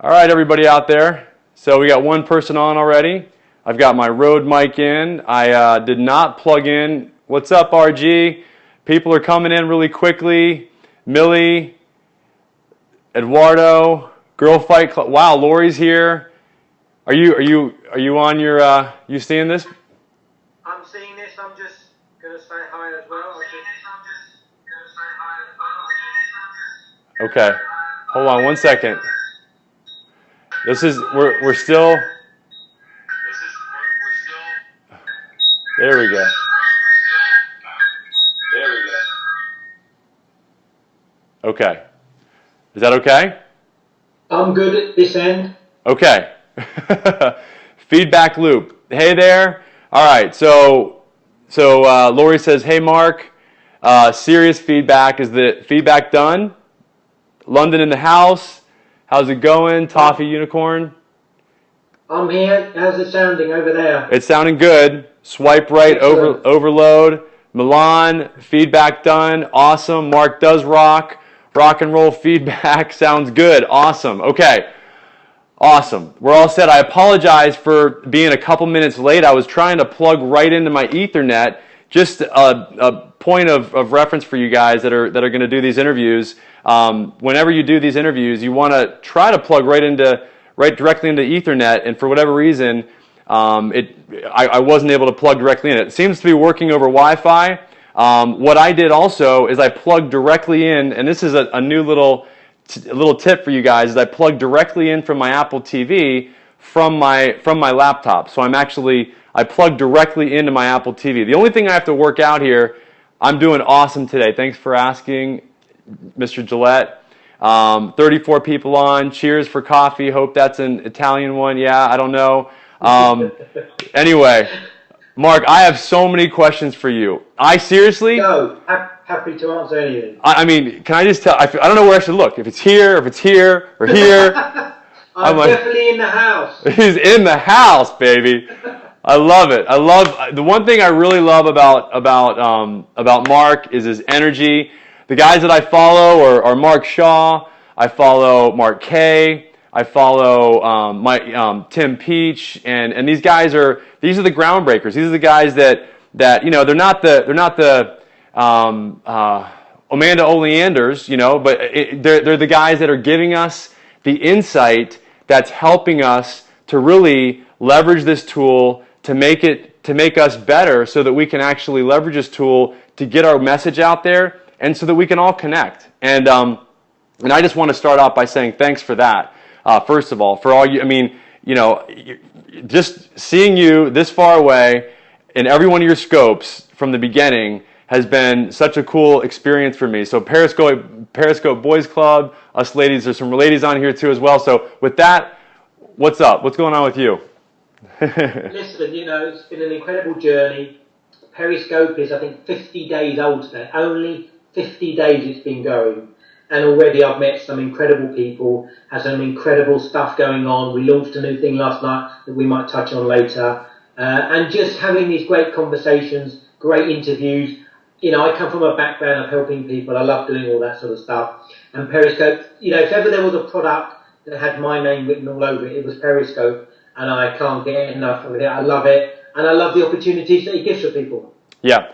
All right, everybody out there. So we got one person on already. I've got my Rode mic in. I did not plug in. What's up, RG? People are coming in really quickly. Millie, Eduardo, Girl Fight Club. Wow, Lori's here. Are you on your? You seeing this? I'm seeing this. I'm just gonna say hi as well. Okay. Hold on one second. We're still. There we go. Okay. Is that okay? I'm good at this end. Okay. Feedback loop. Hey there. All right. So Lori says, "Hey Mark, serious feedback. Is the feedback done? London in the house. How's it going? Toffee Unicorn." I'm here. How's it sounding over there? It's sounding good. Swipe right, overload. Milan, feedback done. Awesome. Mark does rock. Rock and roll feedback sounds good. Awesome. Okay. Awesome. We're all set. I apologize for being a couple minutes late. I was trying to plug right into my Ethernet. Just a point of reference for you guys that are going to do these interviews. Whenever you do these interviews, you want to try to plug right directly into Ethernet, and for whatever reason, I wasn't able to plug directly in. It seems to be working over Wi-Fi. What I did also is I plugged directly in, and this is a new little tip for you guys, is I plugged directly in from my Apple TV from my laptop. So I plugged directly into my Apple TV. The only thing I have to work out here, I'm doing awesome today. Thanks for asking, Mr. Gillette. 34 people on. Cheers for coffee. Hope that's an Italian one. Yeah, I don't know. Anyway, Mark, I have so many questions for you. No, happy to answer anything. I mean, can I just tell? I don't know where I should look. If it's here, or here. I'm definitely in the house. He's in the house, baby. I love it. The one thing I really love about Mark is his energy. The guys that I follow are Mark Shaw. I follow Mark Kay. I follow Tim Peach, and these guys are the groundbreakers. These are the guys that they're not the Amanda Oleanders, but they're the guys that are giving us the insight that's helping us to really leverage this tool to make us better, so that we can actually leverage this tool to get our message out there, and so that we can all connect. And I just want to start off by saying thanks for that. First of all, for all you, just seeing you this far away in every one of your scopes from the beginning has been such a cool experience for me. So Periscope Boys Club, us ladies, there's some ladies on here too as well. So with that, what's up? What's going on with you? Listen, it's been an incredible journey. Periscope is, I think, 50 days old today. Only 50 days it's been going. And already I've met some incredible people, had some incredible stuff going on. We launched a new thing last night that we might touch on later. And just having these great conversations, great interviews. I come from a background of helping people. I love doing all that sort of stuff. And Periscope, if ever there was a product that had my name written all over it, it was Periscope. And I can't get enough of it. I love it. And I love the opportunities that it gives for people. Yeah.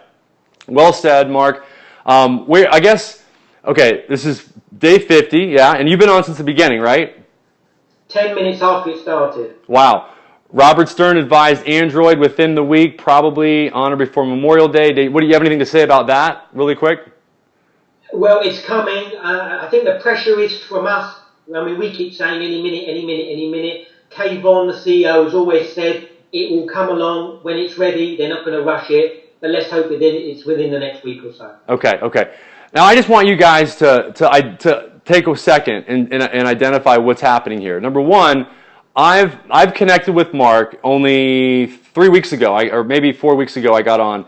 Well said, Mark. Okay, this is day 50, yeah, and you've been on since the beginning, right? 10 minutes after it started. Wow. Robert Stern advised Android within the week, probably on or before Memorial Day. What do you have anything to say about that, really quick? Well, it's coming. I think the pressure is from us. We keep saying any minute. Kayvon, the CEO, has always said it will come along when it's ready. They're not going to rush it, but let's hope it's within the next week or so. Okay. Now, I just want you guys to take a second and identify what's happening here. Number one, I've connected with Mark only 3 weeks ago, or maybe 4 weeks ago. I got on.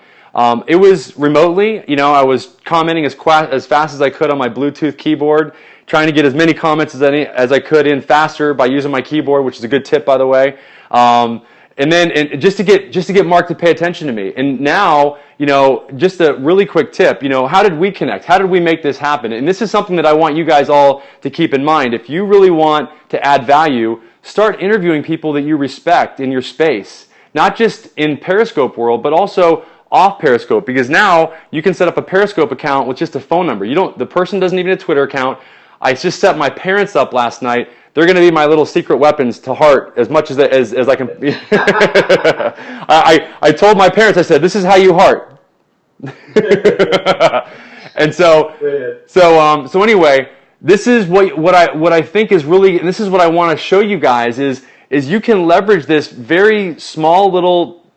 It was remotely. I was commenting as fast as I could on my Bluetooth keyboard, trying to get as many comments as I could in faster by using my keyboard, which is a good tip, by the way. And then, and just to get Mark to pay attention to me. And now, just a really quick tip, how did we connect? How did we make this happen? And this is something that I want you guys all to keep in mind. If you really want to add value, start interviewing people that you respect in your space. Not just in Periscope world, but also off Periscope, because now you can set up a Periscope account with just a phone number. The person doesn't need a Twitter account. I just set my parents up last night. They're going to be my little secret weapons to heart as much as I can. I told my parents, I said, this is how you heart. And so anyway, this is what I think is really, and this is what I want to show you guys is you can leverage this very small little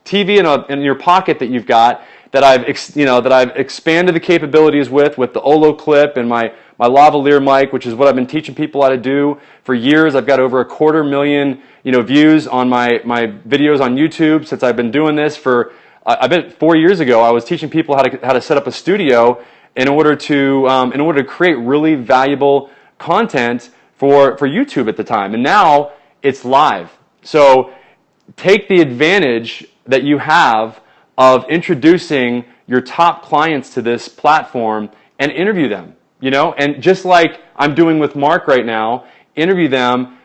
TV in your pocket that you've got, that I've expanded the capabilities with the Olo clip and my lavalier mic, which is what I've been teaching people how to do for years. I've got over 250,000 views on my videos on YouTube since I've been doing this for. I bet 4 years ago I was teaching people how to set up a studio in order to create really valuable content for YouTube at the time, and now it's live. So take the advantage that you have of introducing your top clients to this platform and interview them, and just like I'm doing with Mark right now, interview them,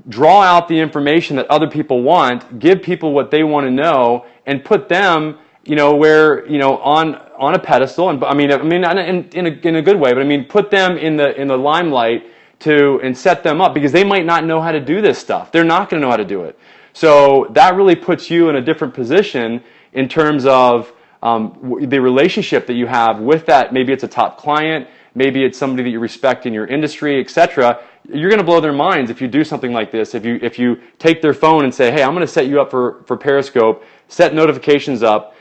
draw out the information that other people want, give people what they want to know, and put them, where, on a pedestal, and in a good way, but put them in the limelight and set them up, because they might not know how to do this stuff. They're not going to know how to do it. So that really puts you in a different position in terms of the relationship that you have with that. Maybe it's a top client, maybe it's somebody that you respect in your industry, etc. You're going to blow their minds if you do something like this. If you take their phone and say, hey, I'm going to set you up for Periscope, set notifications up,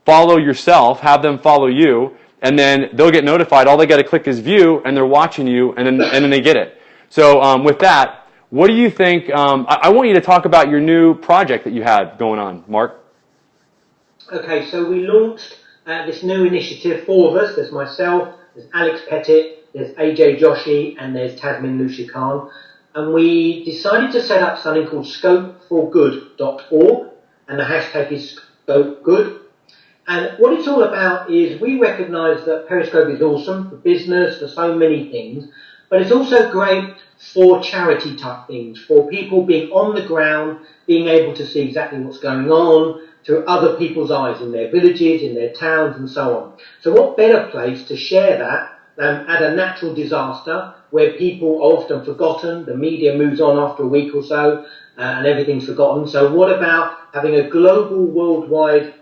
follow yourself, have them follow you, and then they'll get notified. All they got to click is view, and they're watching you, and then they get it. So with that, what do you think? I want you to talk about your new project that you had going on, Mark. Okay, so we launched this new initiative, 4 of us. There's myself, there's Alex Pettit, there's AJ Joshi, and there's Tasmin Lucia Khan. And we decided to set up something called scopeforgood.org, and the hashtag is scopegood. And what it's all about is we recognise that Periscope is awesome for business, for so many things, but it's also great for charity type things, for people being on the ground, being able to see exactly what's going on through other people's eyes in their villages, in their towns, and so on. So what better place to share that than at a natural disaster where people are often forgotten, the media moves on after a week or so, and everything's forgotten. So what about having a global, worldwide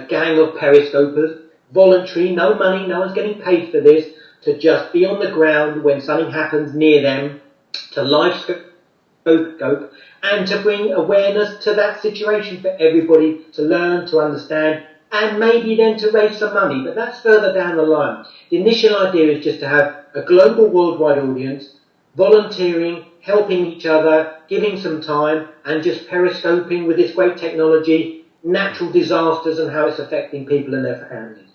gang of Periscopers, voluntary, no money, no one's getting paid for this, to just be on the ground when something happens near them, to live scope, and to bring awareness to that situation for everybody to learn, to understand, and maybe then to raise some money. But that's further down the line. The initial idea is just to have a global, worldwide audience, volunteering, helping each other, giving some time, and just periscoping with this great technology, natural disasters and how it's affecting people and their families.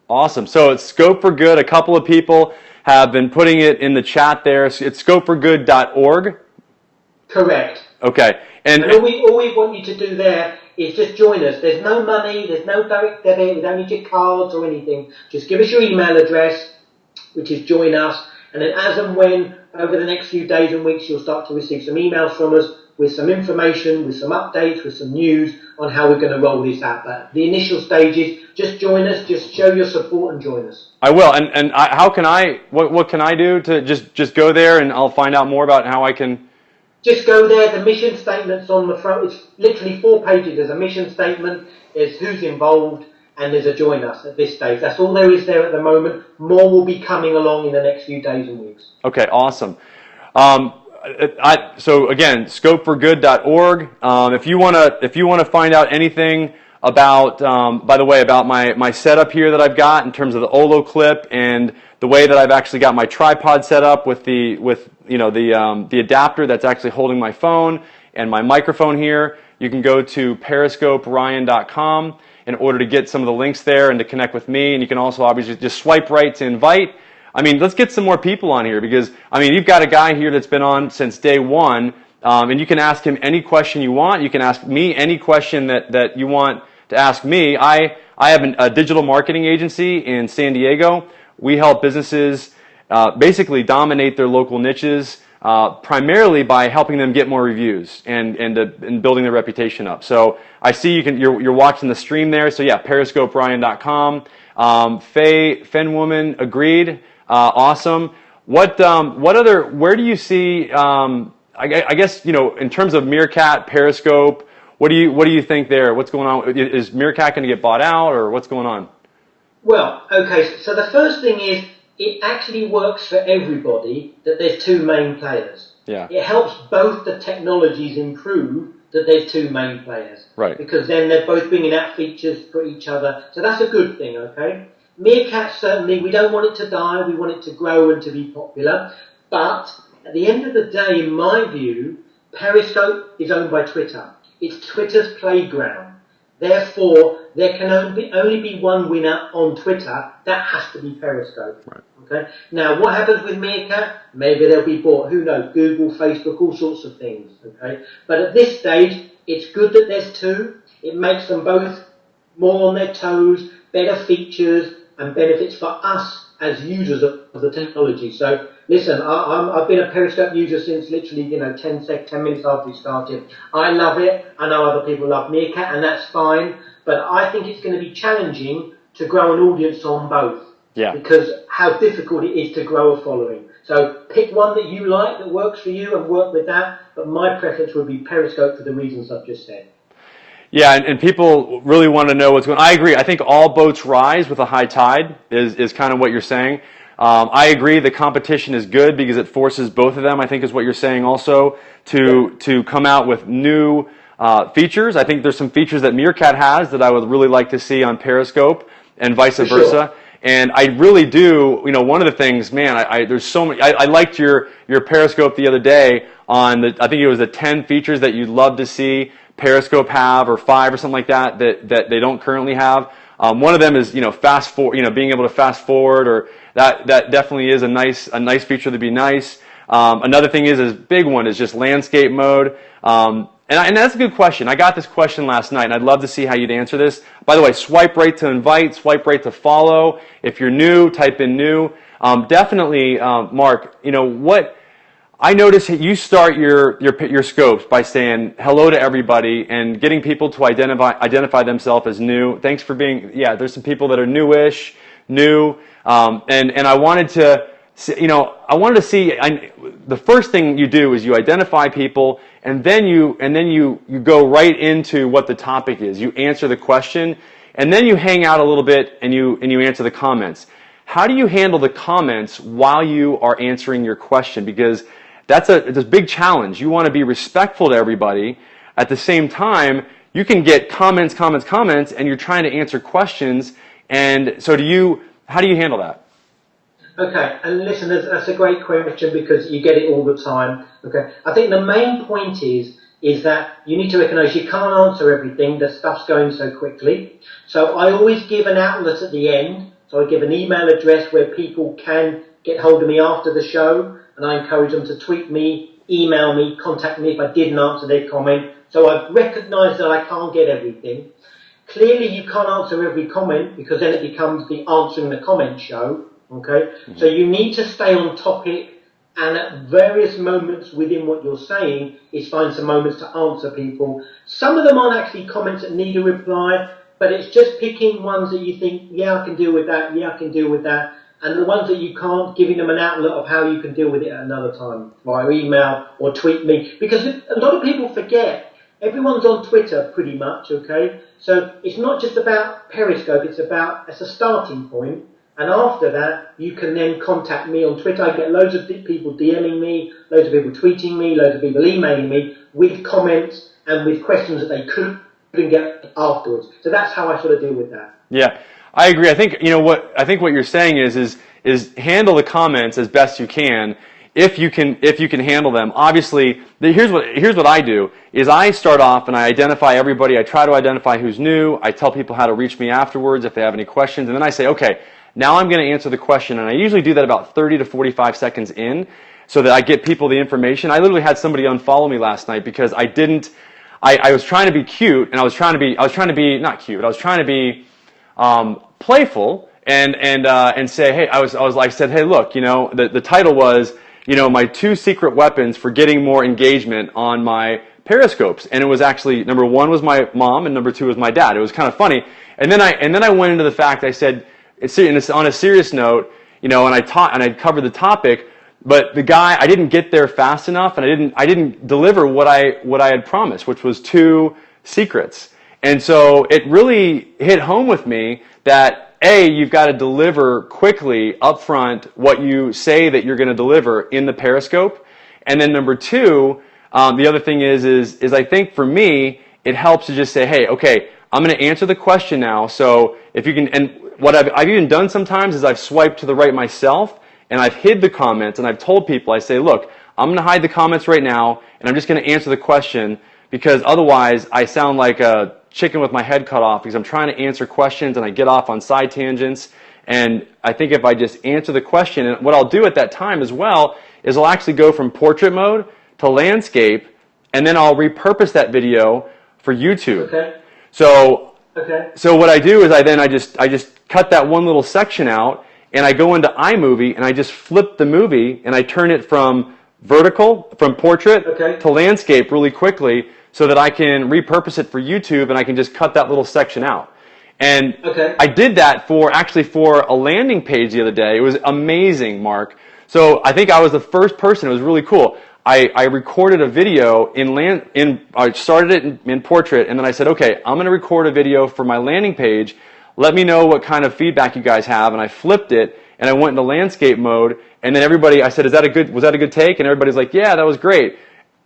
Awesome. So it's Scope for Good. A couple of people have been putting it in the chat there. It's scopeforgood.org. Correct. Okay. And all we want you to do there is just join us. There's no money, there's no direct debit, we don't need your cards or anything. Just give us your email address, which is join us, and then as and when, over the next few days and weeks, you'll start to receive some emails from us with some information, with some updates, with some news on how we're going to roll this out. But the initial stages, just join us, just show your support and join us. I will. And how can what can I do to just go there and I'll find out more about how I can... Just go there. The mission statement's on the front. It's literally 4 pages. There's a mission statement, there's who's involved, and there's a join us at this stage. That's all there is there at the moment. More will be coming along in the next few days and weeks. Okay, awesome. So again, scopeforgood.org. If you want to find out anything about, by the way, about my setup here that I've got in terms of the Olo clip and the way that I've actually got my tripod set up with the adapter that's actually holding my phone and my microphone here, you can go to periscoperyan.com in order to get some of the links there and to connect with me. And you can also obviously just swipe right to invite. I mean, let's get some more people on here because, I mean, you've got a guy here that's been on since day one, And you can ask him any question you want. You can ask me any question that you want to ask me. I have a digital marketing agency in San Diego. We help businesses basically dominate their local niches, primarily by helping them get more reviews and building their reputation up. So I see you're watching the stream there. So yeah, PeriscopeRyan.com. Faye Fenwoman agreed. Awesome. What other? Where do you see? I guess in terms of Meerkat, Periscope. What do you think there? What's going on? Is Meerkat going to get bought out, or what's going on? Well, okay. So the first thing is, it actually works for everybody that there's two main players. Yeah. It helps both the technologies improve that there's two main players. Right. Because then they're both bringing out features for each other. So that's a good thing, okay? Meerkat, certainly, we don't want it to die. We want it to grow and to be popular. But at the end of the day, in my view, Periscope is owned by Twitter. It's Twitter's playground. Therefore, there can only be one winner on Twitter. That has to be Periscope. Right. Okay. Now, what happens with Meerkat? Maybe they'll be bought. Who knows? Google, Facebook, all sorts of things. Okay. But at this stage, it's good that there's two. It makes them both more on their toes, better features, and benefits for us as users of the technology. So, listen, I've been a Periscope user since literally, 10 minutes after it started. I love it. I know other people love Meerkat, and that's fine. But I think it's going to be challenging to grow an audience on both. Yeah. Because how difficult it is to grow a following. So pick one that you like, that works for you, and work with that. But my preference would be Periscope for the reasons I've just said. Yeah, and people really want to know what's going on. I agree. I think all boats rise with a high tide is kind of what you're saying. I agree the competition is good because it forces both of them, I think is what you're saying also, to come out with new features. I think there's some features that Meerkat has that I would really like to see on Periscope and vice versa. Sure. And I really do, one of the things, man, there's so many, I liked your Periscope the other day on I think it was the 10 features that you'd love to see Periscope have, or 5 or something like that they don't currently have. One of them is, fast forward, being able to fast forward, or that definitely is a nice feature that'd be nice. Another thing is a big one is just landscape mode. And that's a good question. I got this question last night, and I'd love to see how you'd answer this. By the way, swipe right to invite, swipe right to follow. If you're new, type in new. Definitely, Mark, what I notice you start your scopes by saying hello to everybody and getting people to identify themselves as new. Thanks for being, there's some people that are newish, new, and I wanted to see, the first thing you do is you identify people, and then you go right into what the topic is. You answer the question, and then you hang out a little bit and you answer the comments. How do you handle the comments while you are answering your question? Because it's a big challenge. You want to be respectful to everybody. At the same time, you can get comments, and you're trying to answer questions. And so how do you handle that? Okay, and listen, that's a great question because you get it all the time. Okay, I think the main point is that you need to recognise you can't answer everything. The stuff's going so quickly. So I always give an outlet at the end. So I give an email address where people can get hold of me after the show, and I encourage them to tweet me, email me, contact me if I didn't answer their comment. So I've recognised that I can't get everything. Clearly you can't answer every comment because then it becomes the answering the comment show. Okay, so you need to stay on topic, and at various moments within what you're saying is find some moments to answer people. Some of them aren't actually comments that need a reply, but it's just picking ones that you think, I can deal with that, I can deal with that, and the ones that you can't, giving them an outlet of how you can deal with it at another time, via email or tweet me, because a lot of people forget. Everyone's on Twitter pretty much, okay? So it's not just about Periscope, it's a starting point. And after that, you can then contact me on Twitter. I get loads of people DMing me, loads of people tweeting me, loads of people emailing me with comments and with questions that they couldn't get afterwards. So that's how I sort of deal with that. Yeah, I agree. I think what you're saying is handle the comments as best you can. If you can handle them. Obviously, here's what I do is I start off and I identify everybody. I try to identify who's new. I tell people how to reach me afterwards if they have any questions, and then I say, okay, now I'm going to answer the question, and I usually do that about 30 to 45 seconds in. so that I get people the information. I literally had somebody unfollow me last night because I was trying to be cute, and I was trying to be not cute, I was trying to be playful and say, hey, I was like, said, hey, look, the title was, my 2 secret weapons for getting more engagement on my Periscopes, and it was actually, number 1 was my mom, and number 2 was my dad. It was kind of funny, and then I went into the fact, I said, it's on a serious note, and I covered the topic, but the guy, I didn't get there fast enough, and I didn't deliver what I had promised, which was 2 secrets, and so it really hit home with me that you've got to deliver quickly upfront what you say that you're going to deliver in the Periscope, and then number 2. The other thing is I think for me, it helps to just say, hey, okay, I'm going to answer the question now. So if you can, and what I've even done sometimes is I've swiped to the right myself and I've hid the comments and I've told people, I say, look, I'm going to hide the comments right now and I'm just going to answer the question because otherwise I sound like a chicken with my head cut off because I'm trying to answer questions and I get off on side tangents. And I think if I just answer the question, and what I'll do at that time as well is I'll actually go from portrait mode to landscape, and then I'll repurpose that video for YouTube. Okay. So what I do is I just cut that one little section out, and I go into iMovie, and I just flip the movie, and I turn it from portrait to landscape really quickly, so that I can repurpose it for YouTube, and I can just cut that little section out. And I did that for a landing page the other day. It was amazing, Mark. So I think I was the first person. It was really cool. I recorded a video I started it in portrait, and then I said, okay, I'm going to record a video for my landing page. Let me know what kind of feedback you guys have. And I flipped it, and I went into landscape mode, and then I said, was that a good take? And everybody's like, yeah, that was great.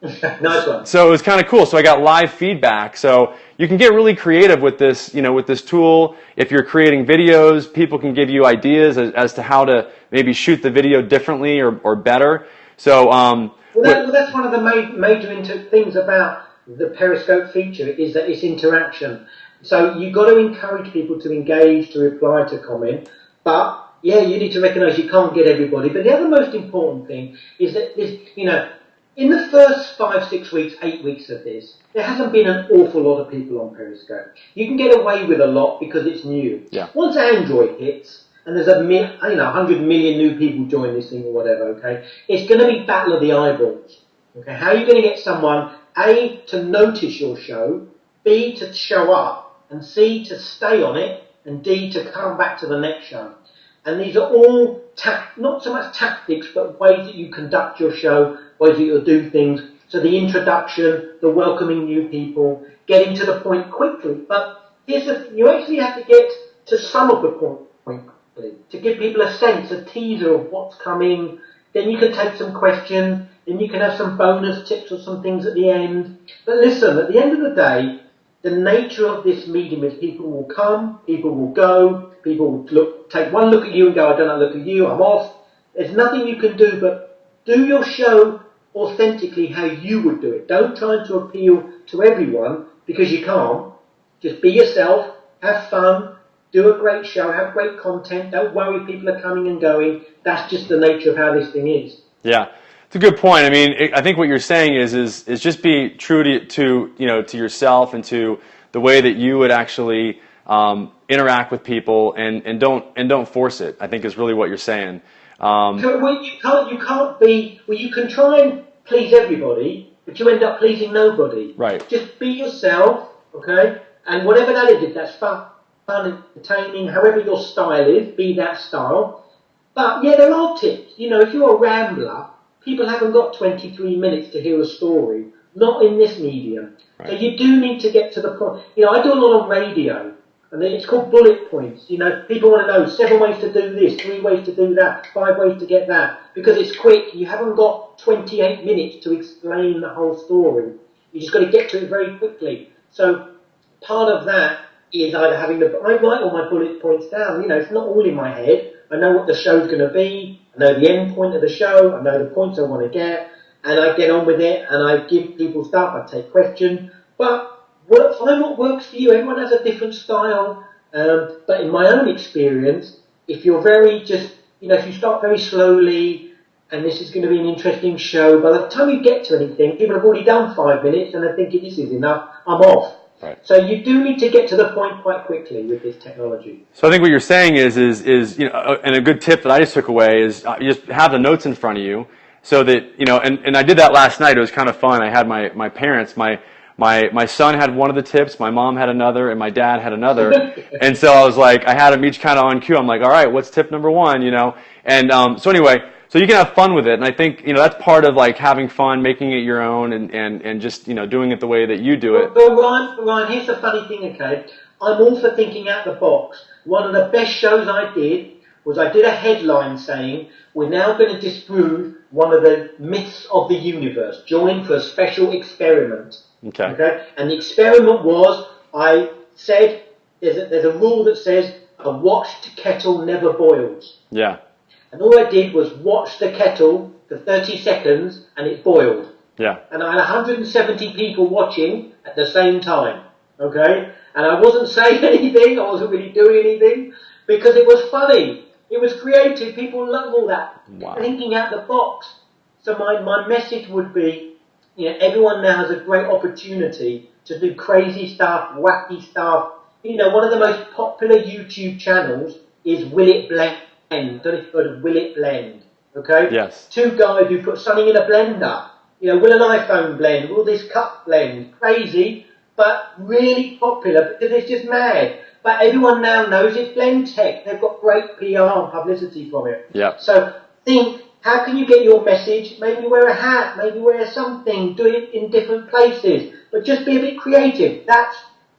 Nice one. So it was kind of cool. So I got live feedback. So you can get really creative with this, with this tool. If you're creating videos, people can give you ideas as to how to maybe shoot the video differently or better. So, that's one of the major things about the Periscope feature is that it's interaction. So you've got to encourage people to engage, to reply, to comment. But yeah, you need to recognise you can't get everybody. But the other most important thing is that in the first 5, 6 weeks, 8 weeks of this, there hasn't been an awful lot of people on Periscope. You can get away with a lot because it's new. Yeah. Once Android hits, and there's 100 million new people join this thing or whatever, okay, it's going to be battle of the eyeballs. Okay, how are you going to get someone, A, to notice your show, B, to show up, and C, to stay on it, and D, to come back to the next show? And these are all not so much tactics, but ways that you conduct your show, ways that you'll do things. So the introduction, the welcoming new people, getting to the point quickly. But you actually have to get to some of the point quickly to give people a sense, a teaser of what's coming. Then you can take some questions. Then you can have some bonus tips or some things at the end. But listen, at the end of the day, the nature of this medium is people will come, people will go, people will take one look at you and go, I don't look at you, I'm off. There's nothing you can do but do your show authentically how you would do it. Don't try to appeal to everyone because you can't. Just be yourself, have fun, do a great show, have great content, don't worry people are coming and going. That's just the nature of how this thing is. Yeah. It's a good point. I mean, I think what you're saying is just be true to yourself and to the way that you would actually interact with people, and don't force it. I think is really what you're saying. You can't be. Well, you can try and please everybody, but you end up pleasing nobody. Right. Just be yourself, okay? And whatever that is, if that's fun, entertaining, however your style is, be that style. But yeah, there are tips. If you're a rambler, people haven't got 23 minutes to hear a story. Not in this medium. Right. So you do need to get to the point. I do a lot on radio, and it's called bullet points. People want to know 7 ways to do this, 3 ways to do that, 5 ways to get that. Because it's quick. You haven't got 28 minutes to explain the whole story. You just got to get to it very quickly. So part of that is either I write all my bullet points down. It's not all in my head. I know what the show's going to be. I know the end point of the show. I know the points I want to get. And I get on with it. And I give people stuff. I take questions. But find what works for you. Everyone has a different style. But in my own experience, if you're very if you start very slowly and this is going to be an interesting show. By the time you get to anything, people have already done 5 minutes and they're thinking this is enough, I'm off. Right. So you do need to get to the point quite quickly with this technology. So I think what you're saying is you know, and a good tip that I just took away is you just have the notes in front of you so that, you know, and I did that last night. It was kind of fun. I had my parents, my son had one of the tips, my mom had another, and my dad had another. And so I was like, I had them each kind of on cue. I'm like, all right, what's tip number one, you know? And so anyway, so you can have fun with it. And I think, you know, that's part of like having fun, making it your own, and just, you know, doing it the way that you do it. But Ryan, here's the funny thing, okay? I'm all for thinking out the box. One of the best shows I did was I did a headline saying, we're now going to disprove one of the myths of the universe. Join for a special experiment. Okay? And the experiment was, I said, there's a rule that says, a watched kettle never boils. Yeah. And all I did was watch the kettle for 30 seconds and it boiled. Yeah. And I had 170 people watching at the same time. Okay? And I wasn't saying anything, I wasn't really doing anything, because it was funny. It was creative. People love all that. Wow. Thinking out the box. So my message would be, you know, everyone now has a great opportunity to do crazy stuff, wacky stuff. You know, one of the most popular YouTube channels is Will It Blend. I don't know if you've heard of Will It Blend. Okay? Yes. Two guys who put something in a blender. You know, will an iPhone blend? Will this cup blend? Crazy, but really popular because it's just mad. But everyone now knows it's blend tech. They've got great PR and publicity from it. Yeah. So think, how can you get your message? Maybe wear a hat, maybe wear something, do it in different places, but just be a bit creative. That's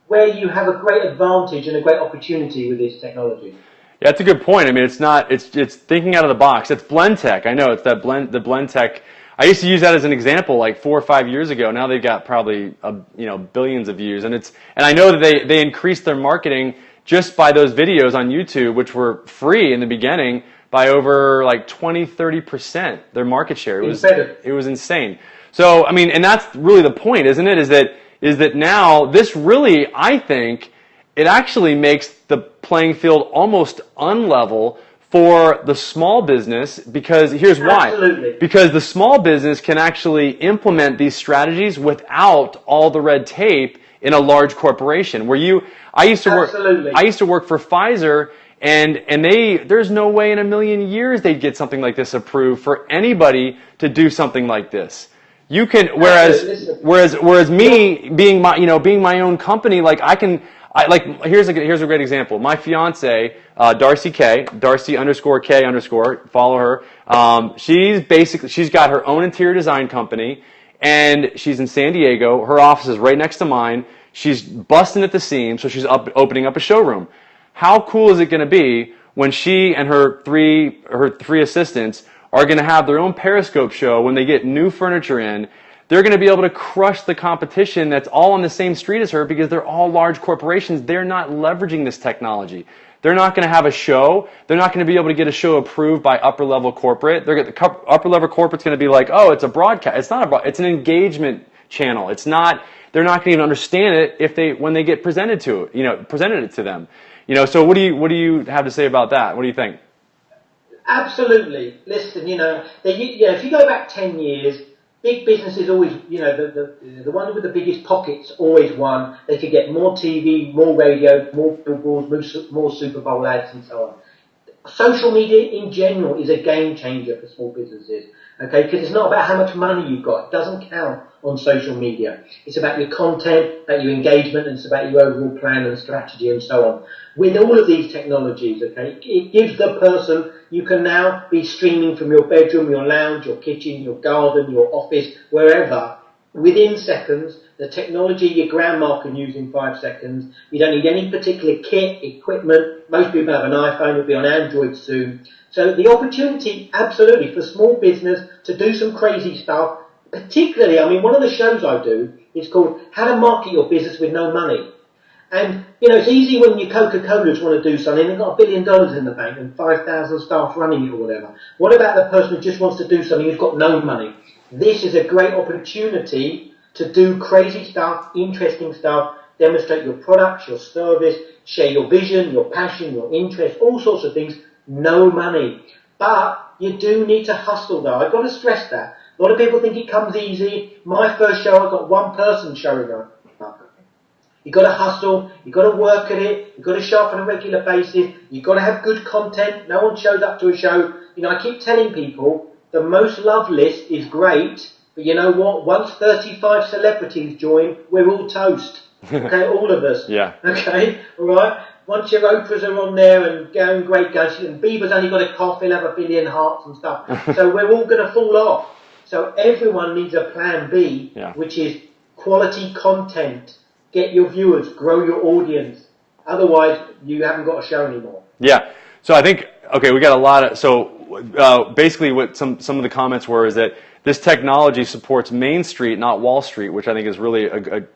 where you have a great advantage and a great opportunity with this technology. Yeah, that's a good point. I mean, it's thinking out of the box. It's blend tech. I know it's the blend tech. I used to use that as an example like 4 or 5 years ago. Now they've got probably billions of views, and I know that they increased their marketing just by those videos on YouTube, which were free in the beginning, by over like 20-30% their market share. It was insane. So I mean, and that's really the point, isn't it? Is that now this really, I think, it actually makes the playing field almost unlevel for the small business, because here's why. Absolutely. Because the small business can actually implement these strategies without all the red tape in a large corporation. I used to work for Pfizer, and there's no way in a million years they'd get something like this approved for anybody to do something like this. You can, whereas me being my own company, like here's a great example. My fiance, Darcy K, Darcy_K_, follow her. She's got her own interior design company, and she's in San Diego. Her office is right next to mine. She's busting at the seams, so she's opening up a showroom. How cool is it going to be when she and her three assistants are going to have their own Periscope show when they get new furniture in? They're going to be able to crush the competition that's all on the same street as her, because they're all large corporations. They're not leveraging this technology. They're not going to have a show. They're not going to be able to get a show approved by upper-level corporate. The upper-level corporate's going to be like, oh, it's a broadcast. It's not it's an engagement channel. It's not. They're not going to even understand it when they get presented it to them. So what do you have to say about that? What do you think? Absolutely. Listen, if you go back 10 years, big businesses always, the one with the biggest pockets always won. They could get more TV, more radio, more billboards, more Super Bowl ads, and so on. Social media in general is a game changer for small businesses, okay? Because it's not about how much money you've got. It doesn't count on social media. It's about your content, about your engagement, and it's about your overall plan and strategy and so on. With all of these technologies, okay, it gives the person, you can now be streaming from your bedroom, your lounge, your kitchen, your garden, your office, wherever, within seconds. The technology your grandma can use in 5 seconds. You don't need any particular kit, equipment. Most people have an iPhone, it'll be on Android soon. So the opportunity, absolutely, for small business to do some crazy stuff, particularly, one of the shows I do is called How to Market Your Business with No Money. And, it's easy when your Coca-Colas want to do something, they've got $1 billion in the bank and 5,000 staff running it or whatever. What about the person who just wants to do something who's got no money? This is a great opportunity to do crazy stuff, interesting stuff, demonstrate your products, your service, share your vision, your passion, your interest, all sorts of things, no money. But you do need to hustle, though. I've got to stress that. A lot of people think it comes easy. My first show, I got one person showing up. You've got to hustle. You've got to work at it. You've got to show up on a regular basis. You've got to have good content. No one shows up to a show. You know, I keep telling people the most loved list is great, but you know what? Once 35 celebrities join, we're all toast. Okay, all of us. Yeah. Okay, all right. Once your Oprahs are on there and going great guns, and Bieber's only got a cough, he'll have 1 billion hearts and stuff. So we're all going to fall off. So everyone needs a plan B, which is quality content. Get your viewers, grow your audience. Otherwise, you haven't got a show anymore. Yeah. So I think, okay, we got a lot of, so basically what some of the comments were is that this technology supports Main Street, not Wall Street, which I think is really a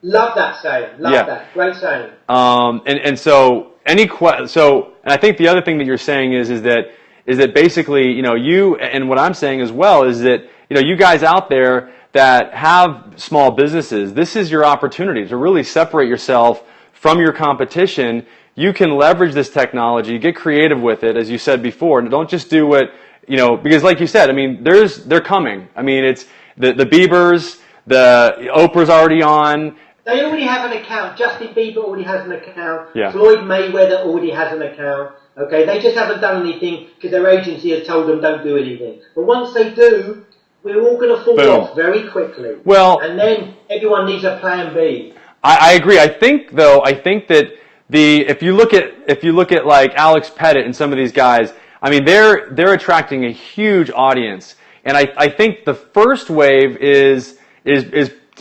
love that saying. Love that. Great saying. And so and I think the other thing that you're saying is that basically, you know, you, and what I'm saying as well is that, you know, you guys out there that have small businesses, this is your opportunity to really separate yourself from your competition. You can leverage this technology, get creative with it, as you said before, and don't just do what, you know, because like you said, I mean, they're coming. I mean, it's the Biebers, the Oprah's already on. They already have an account. Justin Bieber already has an account. Yeah. Floyd Mayweather already has an account. Okay, they just haven't done anything because their agency has told them don't do anything. But once they do, we're all going to fall off very quickly. Well, and then everyone needs a plan B. I agree. I think that if you look at like Alex Pettit and some of these guys, I mean, they're attracting a huge audience, and I think the first wave is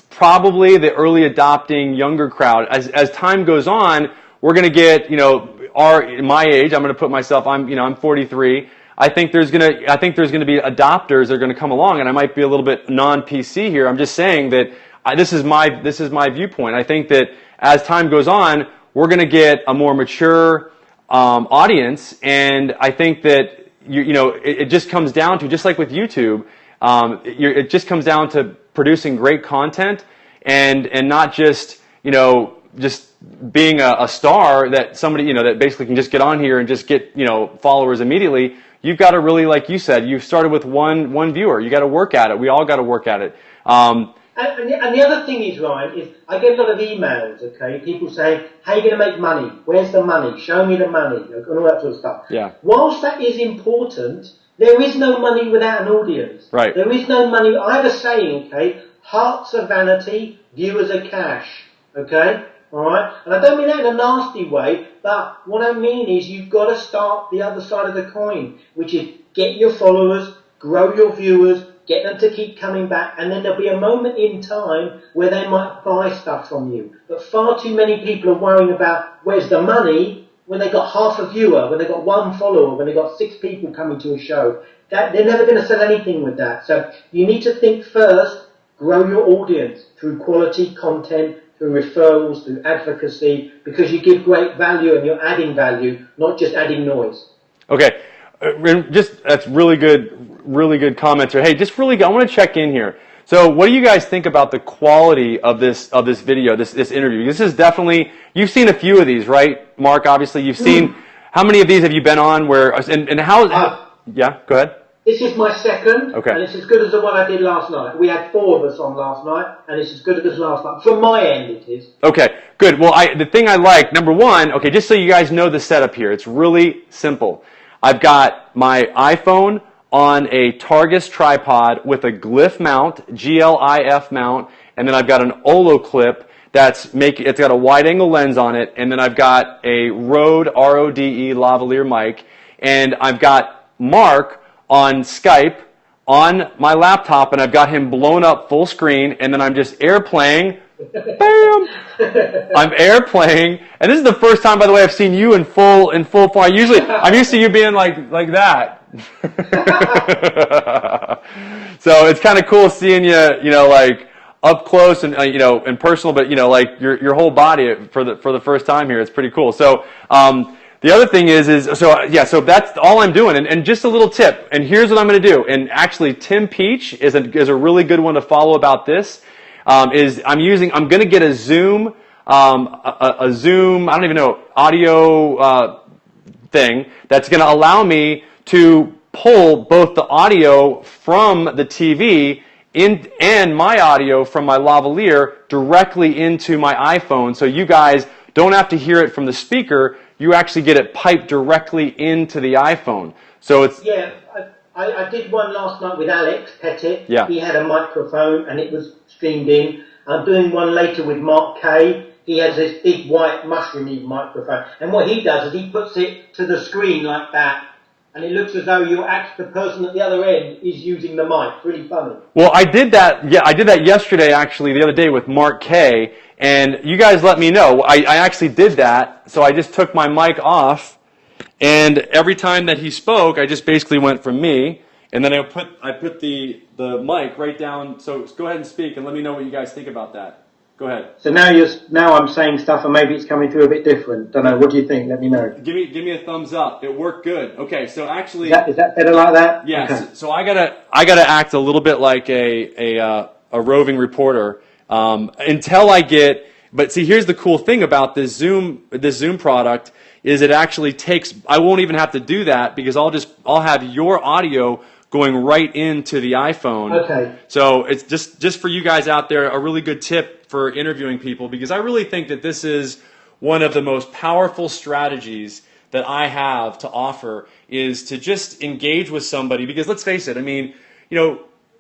probably the early adopting younger crowd. As time goes on, we're going to get, you know, my age. I'm going to put myself. I'm 43. I think there's going to be adopters that are going to come along, and I might be a little bit non-PC here. I'm just saying that this is my viewpoint. I think that as time goes on, we're going to get a more mature audience, and I think that it just comes down to, just like with YouTube, it just comes down to producing great content and not just just being a star that somebody that basically can just get on here and just get followers immediately. You've got to really, like you said, you started with one viewer. You got to work at it. We all got to work at it. And the other thing is, Ryan, is I get a lot of emails, okay, people saying, how are you going to make money? Where's the money? Show me the money, and all that sort of stuff. Yeah. Whilst that is important, there is no money without an audience. Right. There is no money. I have a saying, okay, hearts are vanity, viewers are cash, okay? All right? And I don't mean that in a nasty way, but what I mean is you've got to start the other side of the coin, which is get your followers, grow your viewers, get them to keep coming back, and then there'll be a moment in time where they might buy stuff from you. But far too many people are worrying about where's the money when they got half a viewer, when they got one follower, when they got 6 people coming to a show. They're never going to sell anything with that. So you need to think first, grow your audience through quality content, through referrals, through advocacy, because you give great value and you're adding value, not just adding noise. Okay, that's really good comments. Hey, just really good. I want to check in here. So, what do you guys think about the quality of this video, this interview? This is definitely, you've seen a few of these, right, Mark? Obviously, you've seen. How many of these have you been on? And how? Yeah, go ahead. This is my second, okay, and it's as good as the one I did last night. We had 4 of us on last night, and it's as good as last night. From my end, it is. Okay, good. Well, the thing I like, number one, okay, just so you guys know the setup here, it's really simple. I've got my iPhone on a Targus tripod with a Glyph mount, GLIF mount, and then I've got an Olo clip it's got a wide angle lens on it, and then I've got a Rode RODE lavalier mic, and I've got Mark on Skype on my laptop, and I've got him blown up full screen, and then I'm just airplaying. Bam! I'm airplaying, and this is the first time, by the way, I've seen you in full form. I'm used to you being like that. So it's kind of cool seeing you, like up close and and personal, but like your whole body for the first time here. It's pretty cool. So the other thing so that's all I'm doing. And just a little tip. And here's what I'm going to do. And actually, Tim Peach is a really good one to follow about this. I'm going to get a Zoom, a Zoom, I don't even know, audio thing that's going to allow me to pull both the audio from the TV and my audio from my lavalier directly into my iPhone, so you guys don't have to hear it from the speaker. You actually get it piped directly into the iPhone. So it's I did one last night with Alex Pettit. Yeah. He had a microphone and it was streamed in. I'm doing one later with Mark Kay. He has this big white mushroomy microphone. And what he does is he puts it to the screen like that. And it looks as though the person at the other end is using the mic. It's really funny. Well, I did that. Yeah, I did that yesterday, actually, the other day with Mark Kay. And you guys let me know. I actually did that. So I just took my mic off. And every time that he spoke, I just basically went from me, and then I put the mic right down. So go ahead and speak, and let me know what you guys think about that. Go ahead. So now I'm saying stuff, and maybe it's coming through a bit different. Don't know. What do you think? Let me know. Give me a thumbs up. It worked good. Okay, so actually, is that better like that? Yes. Okay. So I gotta act a little bit like a roving reporter until I get. But see, here's the cool thing about this Zoom product is it actually takes. I won't even have to do that because I'll have your audio going right into the iPhone. Okay. So it's just for you guys out there, a really good tip for interviewing people, because I really think that this is one of the most powerful strategies that I have to offer, is to just engage with somebody. Because let's face it, I mean,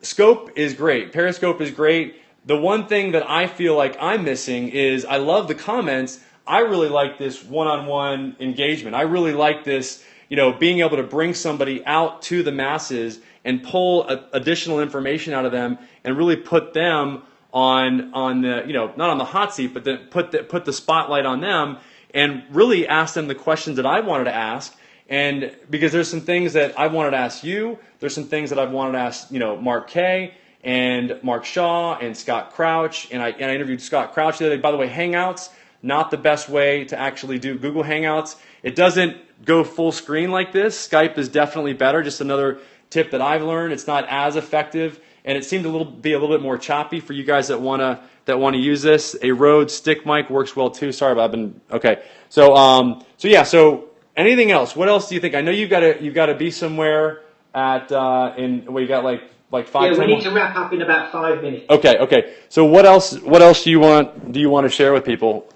Scope is great, Periscope is great. The one thing that I feel like I'm missing is I love the comments. I really like this one-on-one engagement. I really like this, being able to bring somebody out to the masses and pull additional information out of them and really put them on the, not on the hot seat, but put the spotlight on them and really ask them the questions that I wanted to ask. And because there's some things that I wanted to ask you, there's some things that I've wanted to ask, Mark Kay and Mark Shaw and Scott Crouch, and I interviewed Scott Crouch the other day. By the way, Hangouts, not the best way to actually do Google Hangouts. It doesn't go full screen like this. Skype is definitely better. Just another tip that I've learned. It's not as effective, and it seemed to be a little bit more choppy for you guys that want to use this. A Rode stick mic works well too. Sorry, but I've been okay. So yeah. So anything else? What else do you think? I know you've got to be somewhere at you got like 5. Yeah, we need to wrap up in about 5 minutes. Okay. So what else do you want to share with people,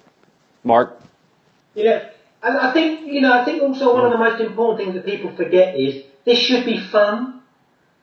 Mark? Yeah, and I think also one of the most important things that people forget is this should be fun.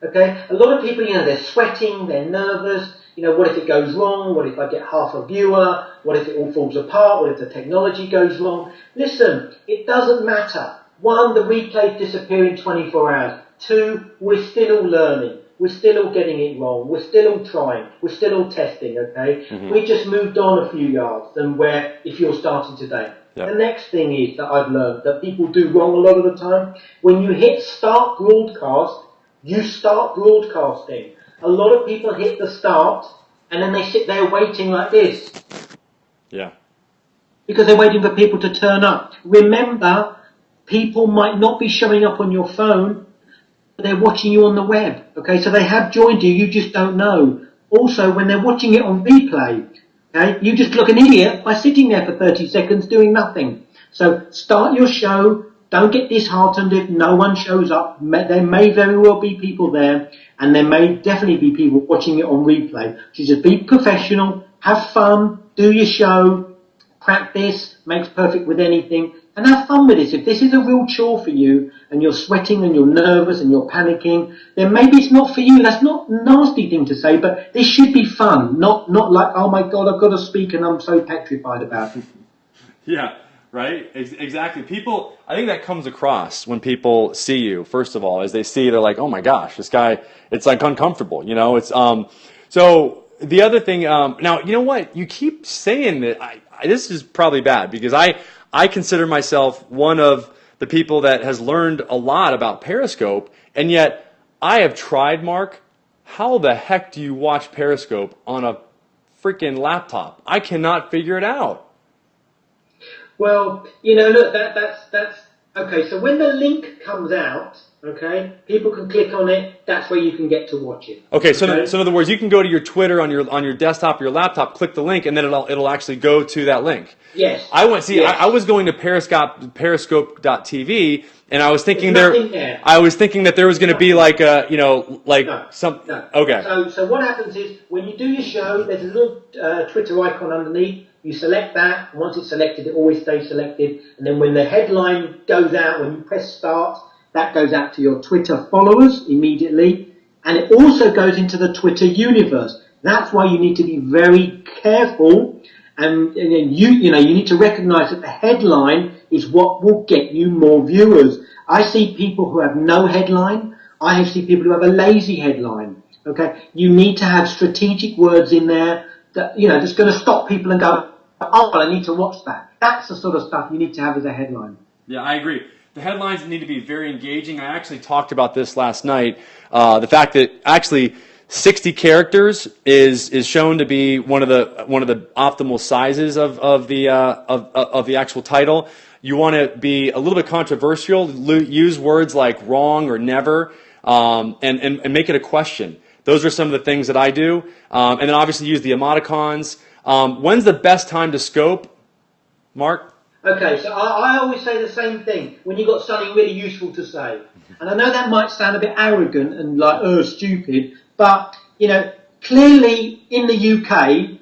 Okay, a lot of people, they're sweating, they're nervous. What if it goes wrong? What if I get half a viewer? What if it all falls apart? What if the technology goes wrong? Listen, it doesn't matter. 1, the replays disappear in 24 hours. 2, we're still all learning. We're still all getting it wrong. We're still all trying. We're still all testing, okay? Mm-hmm. We just moved on a few yards than where if you're starting today. Yep. The next thing is that I've learned that people do wrong a lot of the time. When you hit start broadcast, you start broadcasting. A lot of people hit the start and then they sit there waiting like this. Yeah. Because they're waiting for people to turn up. Remember, people might not be showing up on your phone, but they're watching you on the web. Okay, so they have joined you, you just don't know. Also, when they're watching it on replay, okay, you just look an idiot by sitting there for 30 seconds doing nothing. So start your show. Don't get disheartened if no one shows up. There may very well be people there, and there may definitely be people watching it on replay. So just be professional, have fun, do your show, practice, makes perfect with anything, and have fun with this. If this is a real chore for you, and you're sweating and you're nervous and you're panicking, then maybe it's not for you. That's not a nasty thing to say, but this should be fun, not like, oh my God, I've got to speak and I'm so petrified about it. Yeah. Right? Exactly. People, I think that comes across when people see you, first of all, as they see, they're like, oh my gosh, this guy, it's like uncomfortable, it's, so the other thing, now, you know what? You keep saying that, this is probably bad because I consider myself one of the people that has learned a lot about Periscope, and yet I have tried, Mark, how the heck do you watch Periscope on a freaking laptop? I cannot figure it out. Well, look, that's okay. So when the link comes out, okay, people can click on it. That's where you can get to watch it. Okay, so in other words, you can go to your Twitter on your desktop or your laptop, click the link, and then it'll actually go to that link. Yes. I was going to Periscope.tv, And I was thinking There's nothing there. I was thinking that there was going to be like a, No, some. no. Okay. So what happens is when you do your show, there's a little Twitter icon underneath. You select that. And once it's selected, it always stays selected. And then when the headline goes out, when you press start, that goes out to your Twitter followers immediately. And it also goes into the Twitter universe. That's why you need to be very careful. And you need to recognize that the headline is what will get you more viewers. I see people who have no headline. I see people who have a lazy headline. Okay, you need to have strategic words in there that that's going to stop people and go, oh, well, I need to watch that. That's the sort of stuff you need to have as a headline. Yeah, I agree. The headlines need to be very engaging. I actually talked about this last night. The fact that actually 60 characters is shown to be one of the optimal sizes of the actual title. You want to be a little bit controversial. Use words like wrong or never, and make it a question. Those are some of the things that I do, and then obviously use the emoticons. When's the best time to scope, Mark? Okay, so I always say the same thing when you've got something really useful to say. And I know that might sound a bit arrogant and like, stupid, but, clearly in the UK,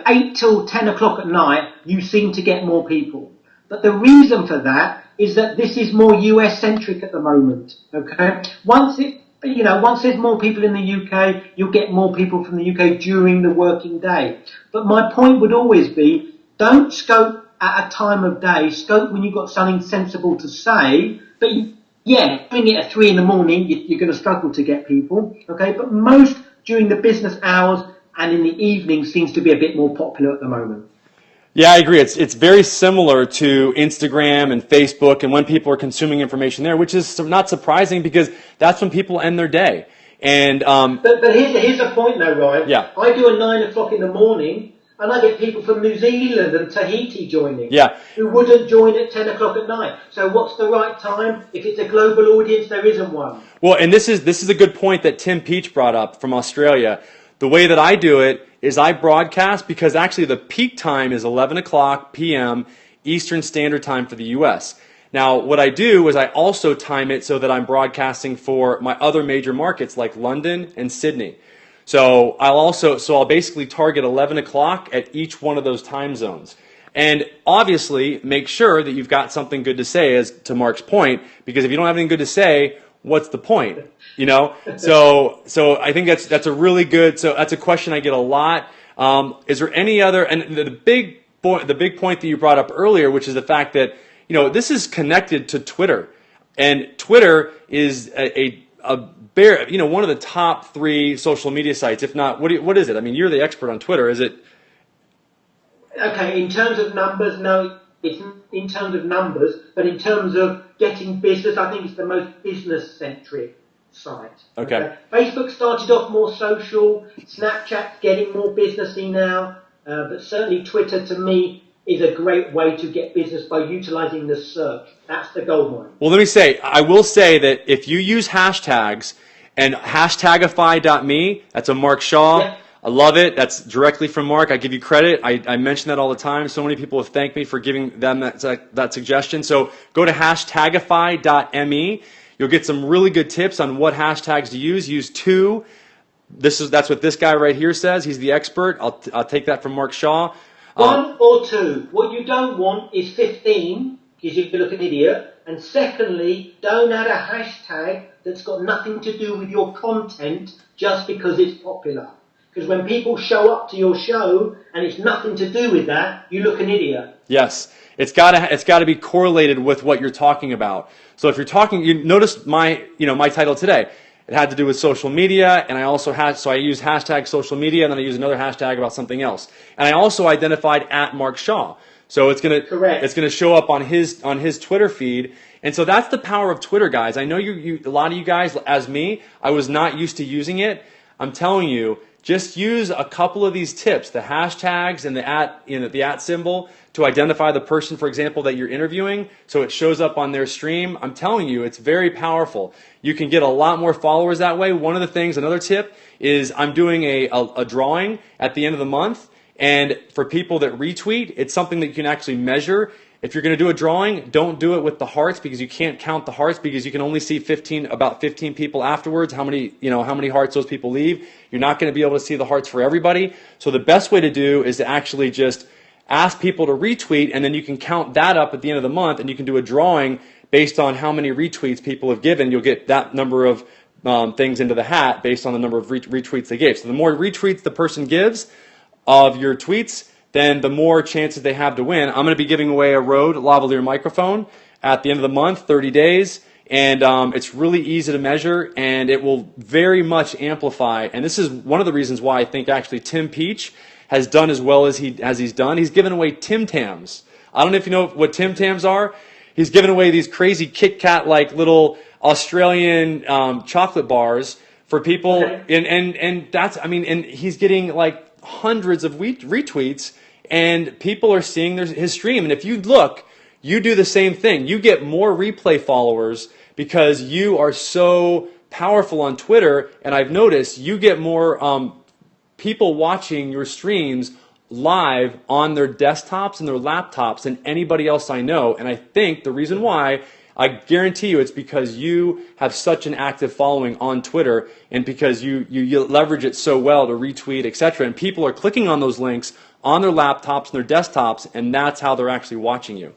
8 till 10 o'clock at night, you seem to get more people. But the reason for that is that this is more US-centric at the moment, okay? Once there's more people in the UK, you'll get more people from the UK during the working day. But my point would always be, don't scope at a time of day, scope when you've got something sensible to say, but doing it at 3 in the morning, you're going to struggle to get people, okay? But most during the business hours and in the evening seems to be a bit more popular at the moment. Yeah, I agree. It's very similar to Instagram and Facebook and when people are consuming information there, which is not surprising because that's when people end their day. And But here's a point though, Ryan. Yeah. I do a 9 o'clock in the morning and I get people from New Zealand and Tahiti joining. Yeah. Who wouldn't join at 10 o'clock at night. So what's the right time? If it's a global audience, there isn't one. Well, and this is a good point that Tim Peach brought up from Australia. The way that I do it is I broadcast because actually the peak time is 11 o'clock p.m. Eastern Standard Time for the U.S. Now, what I do is I also time it so that I'm broadcasting for my other major markets like London and Sydney. So I'll basically target 11 o'clock at each one of those time zones. And obviously make sure that you've got something good to say, as to Mark's point, because if you don't have anything good to say, what's the point? So I think that's a really good, so that's a question I get a lot. Is there any other, and the big point that you brought up earlier, which is the fact that, this is connected to Twitter. And Twitter is one of the top 3 social media sites, if not, what is it? I mean, you're the expert on Twitter. Is it? Okay, in terms of numbers, no, it's in terms of numbers, but in terms of getting business, I think it's the most business-centric site. Okay. Facebook started off more social, Snapchat's getting more businessy now, but certainly Twitter, to me, is a great way to get business by utilizing the search. That's the gold mine. Well, I will say that if you use hashtags and hashtagify.me, that's a Mark Shaw. Yeah. I love it. That's directly from Mark. I give you credit. I mention that all the time. So many people have thanked me for giving them that suggestion. So go to hashtagify.me. You'll get some really good tips on what hashtags to use. Use 2. That's what this guy right here says. He's the expert. I'll take that from Mark Shaw. 1 or 2. What you don't want is 15, because you look an idiot. And secondly, don't add a hashtag that's got nothing to do with your content just because it's popular. Because when people show up to your show and it's nothing to do with that, you look an idiot. Yes. It's got to be correlated with what you're talking about. So if you're talking, you noticed my title today. It had to do with social media, and I use hashtag social media, and then I use another hashtag about something else. And I also identified at Mark Shaw. So it's gonna show up on his Twitter feed. And so that's the power of Twitter, guys. I know a lot of you guys, as me, I was not used to using it. I'm telling you, just use a couple of these tips, the hashtags and the at symbol, to identify the person, for example, that you're interviewing, so it shows up on their stream. I'm telling you, it's very powerful. You can get a lot more followers that way. Another tip is I'm doing a drawing at the end of the month, and for people that retweet, it's something that you can actually measure. If you're going to do a drawing, don't do it with the hearts, because you can't count the hearts, because you can only see about 15 people afterwards, how many hearts those people leave. You're not going to be able to see the hearts for everybody. So the best way to do is to actually just ask people to retweet, and then you can count that up at the end of the month, and you can do a drawing based on how many retweets people have given. You'll get that number of things into the hat based on the number of retweets they gave. So the more retweets the person gives of your tweets, then the more chances they have to win. I'm going to be giving away a Rode lavalier microphone at the end of the month, 30 days, and it's really easy to measure, and it will very much amplify. And this is one of the reasons why I think actually Tim Peach has done as well as he's done. He's given away Tim Tams. I don't know if you know what Tim Tams are. He's given away these crazy Kit Kat-like little Australian chocolate bars for people, and that's, I mean, and he's getting like hundreds of retweets, and people are seeing his stream. And if you look, you do the same thing. You get more replay followers because you are so powerful on Twitter, and I've noticed you get more people watching your streams live on their desktops and their laptops than anybody else I know. And I think the reason why, I guarantee you, it's because you have such an active following on Twitter, and because you leverage it so well to retweet, etc. And people are clicking on those links on their laptops and their desktops, and that's how they're actually watching you.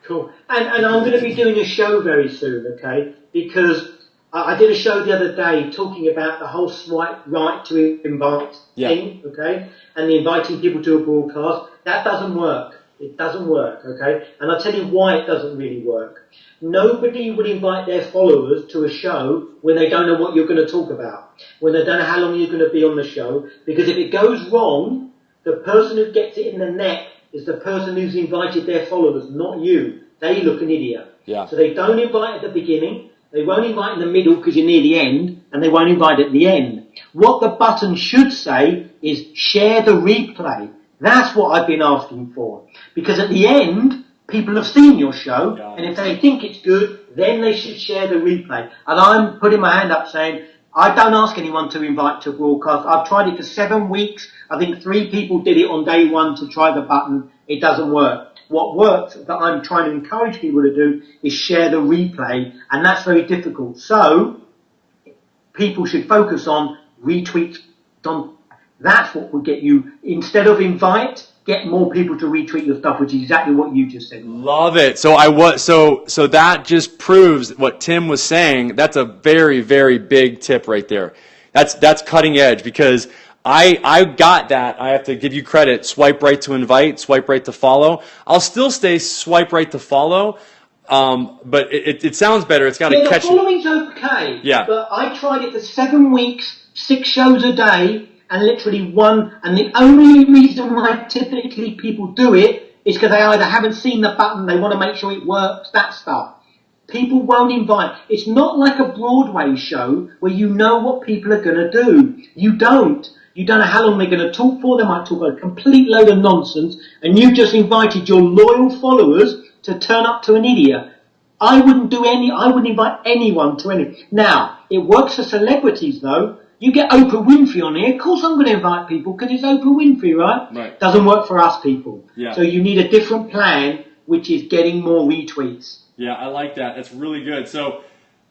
Cool. And I'm going to be doing a show very soon, okay? Because I did a show the other day talking about the whole swipe right to invite thing, okay? And the inviting people to a broadcast. That doesn't work. It doesn't work, okay? And I'll tell you why it doesn't really work. Nobody would invite their followers to a show when they don't know what you're going to talk about, when they don't know how long you're going to be on the show, because if it goes wrong, the person who gets it in the neck is the person who's invited their followers, not you. They look an idiot. Yeah. So they don't invite at the beginning, they won't invite in the middle because you're near the end, and they won't invite at the end. What the button should say is share the replay. That's what I've been asking for. Because at the end, people have seen your show, and if they think it's good, then they should share the replay. And I'm putting my hand up saying, I don't ask anyone to invite to a broadcast. I've tried it for 7 weeks. I think 3 people did it on day 1 to try the button. It doesn't work. What works, that I'm trying to encourage people to do, is share the replay, and that's very difficult. So, people should focus on retweets. That's what will get you, instead of invite, get more people to retweet your stuff, which is exactly what you just said. Love it. So so that just proves what Tim was saying. That's a very, very big tip right there. That's cutting edge, because I got that. I have to give you credit. Swipe right to invite, swipe right to follow. I'll still stay swipe right to follow, but it sounds better. It's got to catch. The following's okay. Yeah. But I tried it for 7 weeks, 6 shows a day, and literally 1. And the only reason why typically people do it is because they either haven't seen the button, they want to make sure it works, that stuff. People won't invite. It's not like a Broadway show where you know what people are going to do. You don't. You don't know how long they're going to talk for. They might talk a complete load of nonsense, and you've just invited your loyal followers to turn up to an idiot. I wouldn't invite anyone to any. Now, it works for celebrities though. You get Oprah Winfrey on here, of course I'm going to invite people because it's Oprah Winfrey, right? Right. Doesn't work for us people. Yeah. So you need a different plan, which is getting more retweets. Yeah, I like that. That's really good. So,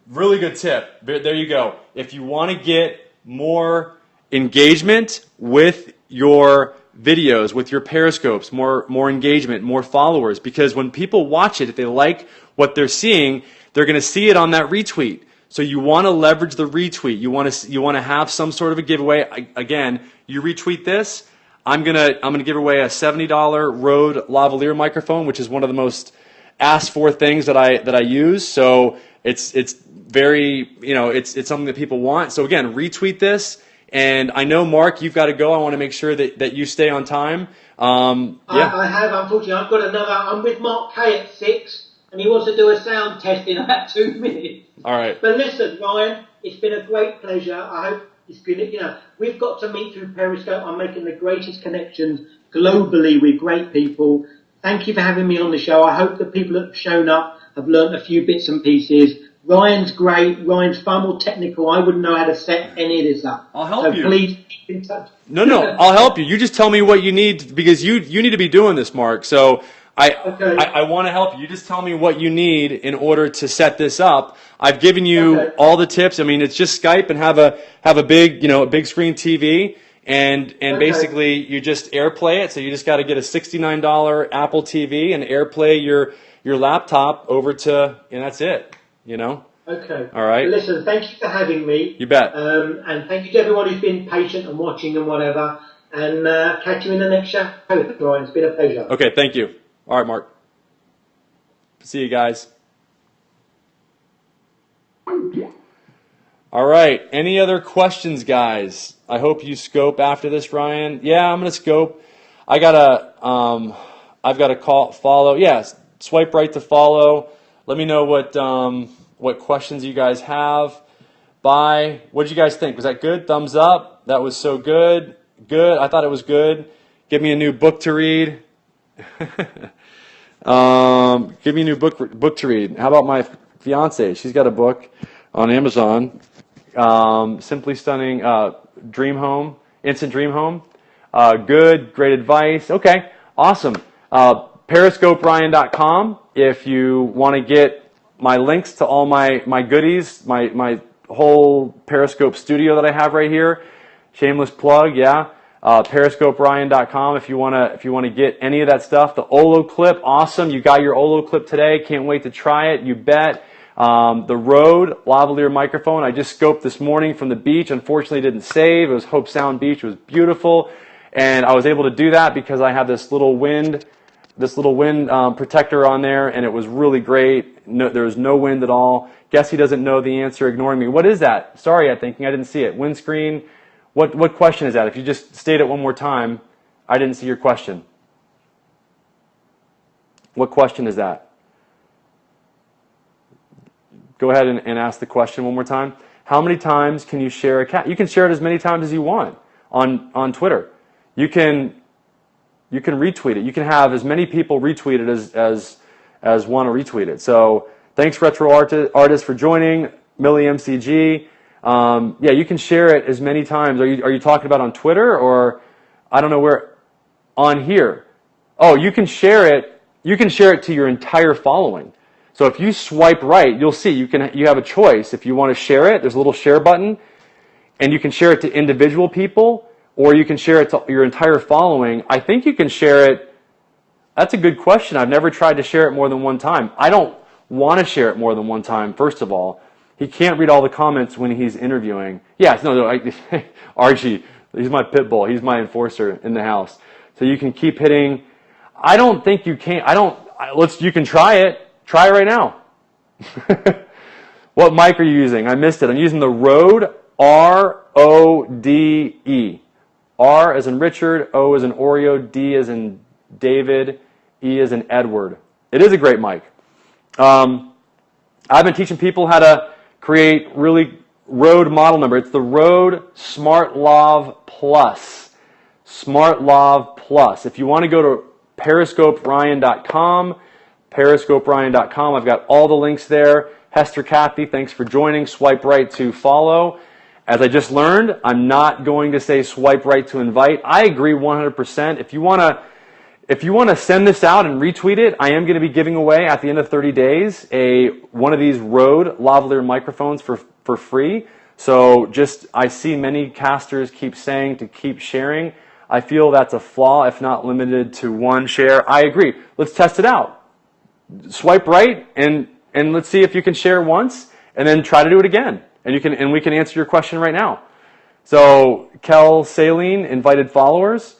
really good tip. There you go. If you want to get more engagement with your videos, with your periscopes, more engagement, more followers, because when people watch it, if they like what they're seeing, they're going to see it on that retweet. So you want to leverage the retweet. You want to have some sort of a giveaway. Again, you retweet this, I'm gonna give away a $70 Rode lavalier microphone, which is one of the most asked for things that I use. So it's very, it's something that people want. So again, retweet this. And I know, Mark, you've got to go. I want to make sure that you stay on time. Yeah. I have, unfortunately. I've got another. I'm with Mark Kay at 6, and he wants to do a sound test in about 2 minutes. All right. But listen, Ryan, it's been a great pleasure. I hope it's been, we've got to meet through Periscope. I'm making the greatest connections globally with great people. Thank you for having me on the show. I hope the people that have shown up have learned a few bits and pieces. Ryan's great. Ryan's far more technical. I wouldn't know how to set any of this up. I'll help you. So please keep in touch. No, I'll help you. You just tell me what you need, because you need to be doing this, Mark. So Okay. I want to help you. You just tell me what you need in order to set this up. I've given you all the tips. I mean, it's just Skype and have a big, a big screen TV, and basically you just AirPlay it. So you just got to get a $69 Apple TV and AirPlay your laptop over to, and that's it. Okay. All right. Well, listen, thank you for having me. You bet. And thank you to everyone who's been patient and watching and whatever. And catch you in the next show, Ryan. It's been a pleasure. Okay, thank you. All right, Mark. See you guys. All right. Any other questions, guys? I hope you scope after this, Ryan. Yeah, I'm gonna scope. I've got to follow. Yes, swipe right to follow. Let me know what questions you guys have. Bye. What did you guys think? Was that good? Thumbs up. That was so good. Good. I thought it was good. Give me a new book to read. Give me a new book to read. How about my fiance? She's got a book on Amazon. Simply Stunning, Dream Home, Instant Dream Home. Good, great advice. Okay, awesome. PeriscopeRyan.com if you want to get my links to all my goodies, my whole Periscope studio that I have right here. Shameless plug, yeah. PeriscopeRyan.com if you wanna get any of that stuff. The Olo clip, awesome. You got your Olo clip today. Can't wait to try it. You bet. The Rode lavalier microphone I just scoped this morning from the beach. Unfortunately, didn't save. It was Hope Sound Beach. It was beautiful, and I was able to do that because I have this little wind protector on there, and it was really great. No, there was no wind at all. Guess he doesn't know the answer, ignoring me. What is that? Sorry, I'm thinking I didn't see it. Windscreen. What question is that? If you just state it one more time, I didn't see your question. What question is that? Go ahead and ask the question one more time. How many times can you share a cat? You can share it as many times as you want on Twitter. You can retweet it. You can have as many people retweet it as want to retweet it. So thanks, Retro Artist, for joining. Millie MCG. Yeah, you can share it as many times. Are you talking about on Twitter, or I don't know where? On here. Oh, you can share it. You can share it to your entire following. So if you swipe right, you'll see you have a choice. If you want to share it, there's a little share button, and you can share it to individual people, or you can share it to your entire following. I think you can share it. That's a good question. I've never tried to share it more than one time. I don't want to share it more than one time, first of all. He can't read all the comments when he's interviewing. Yes, no, Archie, he's my pit bull. He's my enforcer in the house. So you can keep hitting. I don't think you can. You can try it. Try it right now. What mic are you using? I missed it. I'm using the Rode RODE. R as in Richard, O as in Oreo, D as in David, E as in Edward. It is a great mic. I've been teaching people how to create really Rode model number. It's the Rode SmartLav Plus. SmartLav Plus. If you want to go to PeriscopeRyan.com, PeriscopeRyan.com. I've got all the links there. Hester Cathy, thanks for joining. Swipe right to follow. As I just learned, I'm not going to say swipe right to invite. I agree 100%. If you want to send this out and retweet it, I am going to be giving away at the end of 30 days one of these Rode lavalier microphones for free. So I see many casters keep saying to keep sharing. I feel that's a flaw, if not limited to one share. I agree. Let's test it out. Swipe right and let's see if you can share once, and then try to do it again. And we can answer your question right now. So Kel Saline, invited followers,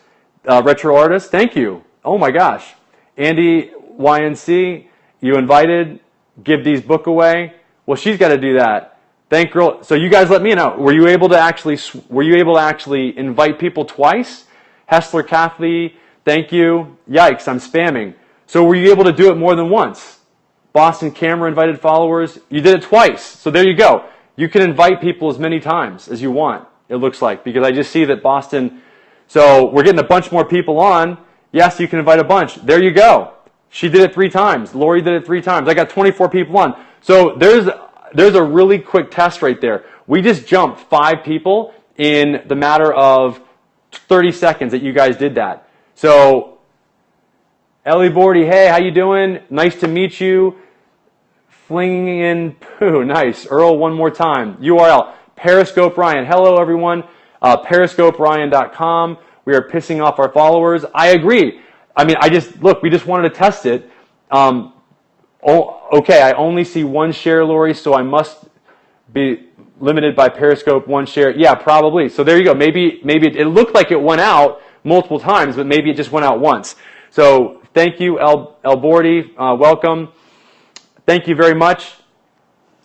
Retro Artist, thank you. Oh my gosh. Andy YNC, you invited, give these book away. Well, she's got to do that. Thank girl. So you guys let me know. Were you able to actually invite people twice? Hessler Cathy, thank you. Yikes, I'm spamming. So were you able to do it more than once? Boston Camera invited followers. You did it twice. So there you go. You can invite people as many times as you want, it looks like, because I just see that Boston. So we're getting a bunch more people on. Yes, you can invite a bunch. There you go. She did it 3 times. Lori did it 3 times. I got 24 people on. So there's a really quick test right there. We just jumped 5 people in the matter of 30 seconds that you guys did that. So Ellie Bordy, hey, how you doing? Nice to meet you. Flinging in poo, nice. Earl, one more time. URL, Periscope Ryan. Hello, everyone. PeriscopeRyan.com. We are pissing off our followers. I agree. I mean, we just wanted to test it. Okay, I only see one share, Lori, so I must be limited by Periscope, one share. Yeah, probably. So there you go. Maybe it looked like it went out multiple times, but maybe it just went out once. So thank you, El Bordy. Welcome. Thank you very much.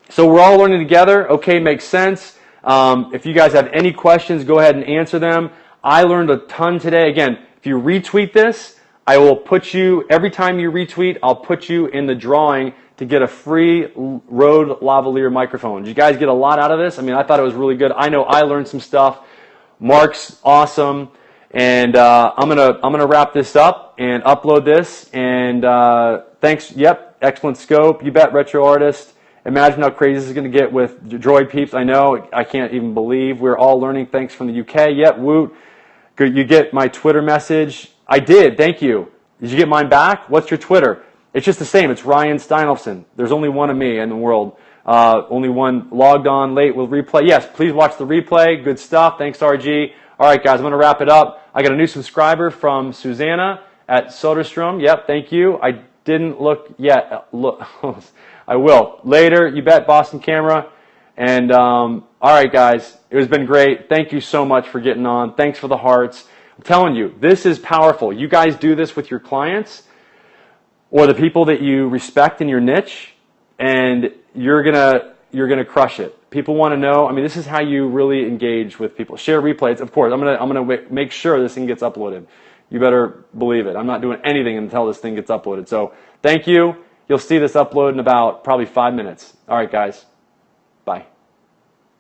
So we're all learning together. Okay, makes sense. If you guys have any questions, go ahead and answer them. I learned a ton today. Again, if you retweet this, I will put you, every time you retweet, I'll put you in the drawing to get a free Rode lavalier microphone. Did you guys get a lot out of this? I mean, I thought it was really good. I know I learned some stuff. Mark's awesome. And I'm gonna wrap this up and upload this. And thanks. Yep, excellent scope. You bet, Retro Artist. Imagine how crazy this is going to get with Droid Peeps. I know. I can't even believe we're all learning. Thanks from the UK. Yep, woot. Good. You get my Twitter message. I did. Thank you. Did you get mine back? What's your Twitter? It's just the same. It's Ryan Steinolfson. There's only one of me in the world. Only one logged on late with replay. Yes, please watch the replay. Good stuff. Thanks, RG. All right, guys, I'm going to wrap it up. I got a new subscriber from Susanna at Soderstrom. Yep, thank you. I didn't look yet. Look, I will. Later, you bet, Boston Camera. And all right, guys, it has been great. Thank you so much for getting on. Thanks for the hearts. I'm telling you, this is powerful. You guys do this with your clients or the people that you respect in your niche, and you're gonna crush it. People want to know. I mean, this is how you really engage with people. Share replays, of course. I'm gonna make sure this thing gets uploaded. You better believe it. I'm not doing anything until this thing gets uploaded. So thank you. You'll see this upload in about probably 5 minutes. All right, guys.